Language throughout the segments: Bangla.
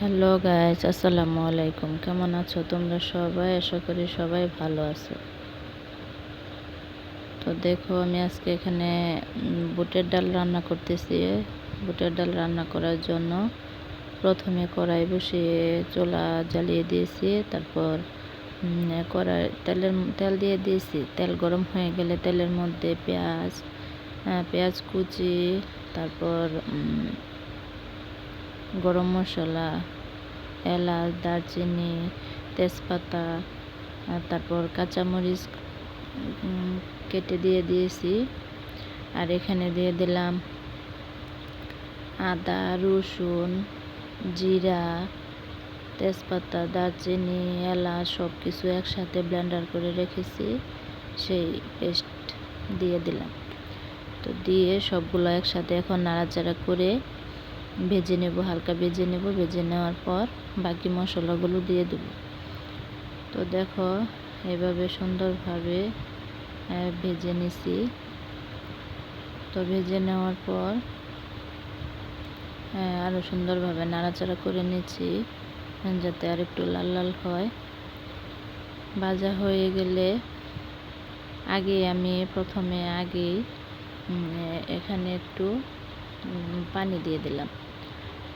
হ্যালো গাইস, আসসালামু আলাইকুম। কেমন আছো তোমরা সবাই? আশা করি সবাই ভালো আছো। তো দেখো, আমি আজকে এখানে বুটের ডাল রান্না করতেছি। বুটের ডাল রান্না করার জন্য প্রথমে কড়াই বসিয়ে চুলা জ্বালিয়ে দিয়েছি। তারপর তেল দিয়ে দিয়েছি। তেল গরম হয়ে গেলে তেলের মধ্যে পেঁয়াজ কুচি, তারপর গরম মশলা, এলাচ, দারচিনি, তেজপাতা, তারপর কাঁচামরিচ কেটে দিয়ে দিয়েছি। আর এখানে দিয়ে দিলাম আদা, রসুন, জিরা, তেজপাতা, দারচিনি, এলাচ সব কিছু একসাথে ব্লেন্ডার করে রেখেছি, সেই পেস্ট দিয়ে দিলাম। তো দিয়ে সবগুলো একসাথে এখন নাড়াচাড়া করে ভেজে নেব, হালকা ভেজে নেব। ভেজে নেওয়ার পর বাকি মশলাগুলো দিয়ে দেব। তো দেখো, এভাবে সুন্দরভাবে ভেজে নিছি। তো ভেজে নেওয়ার পর আরও সুন্দরভাবে নাড়াচাড়া করে নিচ্ছি, যাতে আর একটু লাল লাল হয়। ভাজা হয়ে গেলে আমি প্রথমে এখানে একটু পানি দিয়ে দিলাম।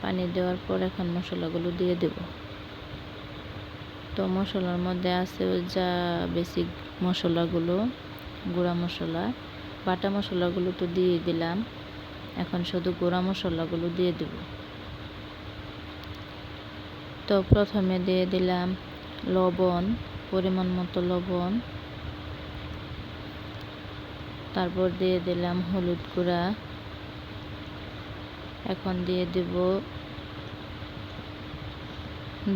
পানি দেওয়ার পর এখন মশলাগুলো দিয়ে দেব। তো মশলার মধ্যে আছে যা বেসিক মশলাগুলো, গুঁড়া মশলা, বাটা মশলাগুলো তো দিয়ে দিলাম। এখন শুধু গুঁড়া মশলাগুলো দিয়ে দেব। তো প্রথমে দিয়ে দিলাম লবণ, পরিমাণ মতো লবণ। তারপর দিয়ে দিলাম হলুদ গুঁড়া। এখন দিয়ে দেব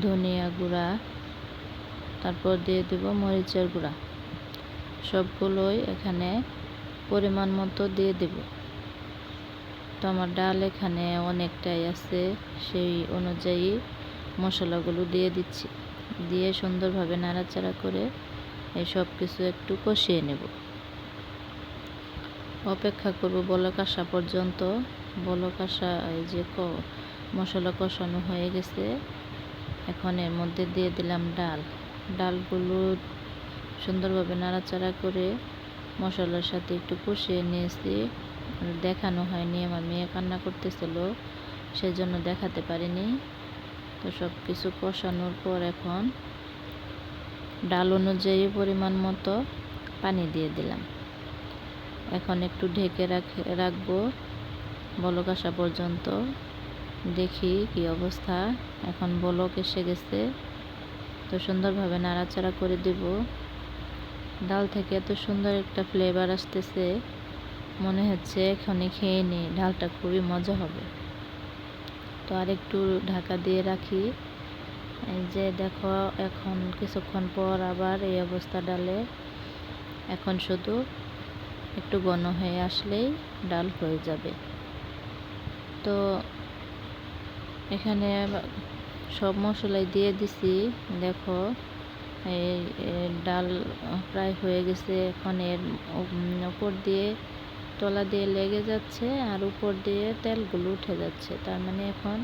ধনিয়া গুঁড়া। তারপর দিয়ে দেব মরিচের গুঁড়া। সবগুলোই এখানে পরিমাণ মতো দিয়ে দেব। তো আমার ডাল এখানে অনেকটাই আছে, সেই অনুযায়ী মশলাগুলো দিয়ে দিচ্ছি। দিয়ে সুন্দরভাবে নাড়াচাড়া করে এই সব কিছু একটু কষিয়ে নেব। অপেক্ষা করব বলক আসা পর্যন্ত। বলক আসা, এই যে মশলা কষানো হয়ে গেছে। এখন এর মধ্যে দিয়ে দিলাম ডালগুলো সুন্দরভাবে নাড়াচাড়া করে মশলার সাথে একটু কষিয়ে নিয়েছি। দেখানো হয়নি, আমার মেয়ে কান্না করতেছিল, সেজন্য দেখাতে পারিনি। তো সব কিছু কষানোর পর এখন ডাল অনুযায়ী পরিমাণ মতো পানি দিয়ে দিলাম। এখন একটু ঢেকে রাখবো বলক আসা পর্যন্ত। দেখি কি অবস্থা। এখন বলক এসে গেছে। তো সুন্দরভাবে নাড়াচাড়া করে দেব। ডাল থেকে এত সুন্দর একটা ফ্লেভার আসতেছে, মনে হচ্ছে এখনই খেয়ে নিই, ডালটা খুবই মজা হবে। তো আর একটু ঢাকা দিয়ে রাখি। এই যে দেখো, এখন কিছুক্ষণ পর আবার এই অবস্থা ডালে। এখন শুধু একটু ঘন হয়ে আসলেই ডাল হয়ে যাবে। তো এখানে সব মশলাই দিয়ে দিছি। দেখো, এই ডাল প্রায় হয়ে গেছে। এখন এর উপর দিয়ে তলা দিয়ে লেগে যাচ্ছে আর উপর দিয়ে তেলগুলো উঠে যাচ্ছে, তার মানে এখন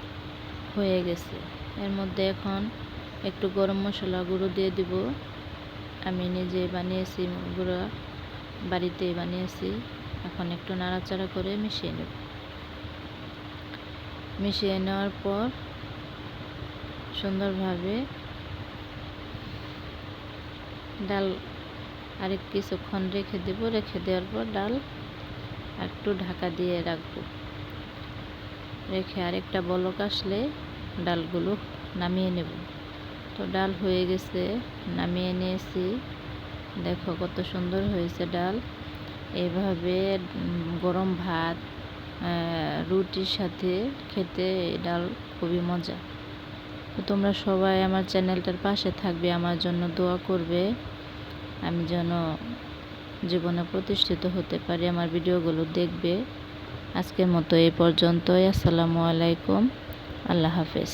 হয়ে গেছে। এর মধ্যে এখন একটু গরম মশলা গুঁড়ো দিয়ে দিব। আমি নিজে বানিয়েছি, গুঁড়া বাড়িতেই বানিয়েছি। এখন একটু নাড়াচাড়া করে মিশিয়ে নেব। মিশিয়ে নেওয়ার পর সুন্দরভাবে ডাল আরেক কিছুক্ষণ রেখে দেব। রেখে দেওয়ার পর ডাল একটু ঢাকা দিয়ে রাখবো। রেখে আরেকটা বলক আসলে ডালগুলো নামিয়ে নেব। তো ডাল হয়ে গেছে, নামিয়ে নিয়েছি। দেখো কত সুন্দর হয়েছে ডাল। এভাবে গরম ভাত, রুটির সাথে খেতে এই ডাল খুবই মজা। তো তোমরা সবাই আমার চ্যানেলটার পাশে থাকবে, আমার জন্য দোয়া করবে, আমি যেন জীবনে প্রতিষ্ঠিত হতে পারি, আমার ভিডিওগুলো দেখবে। আজকের মতো এই পর্যন্তই। আসসালামু আলাইকুম, আল্লাহ হাফেজ।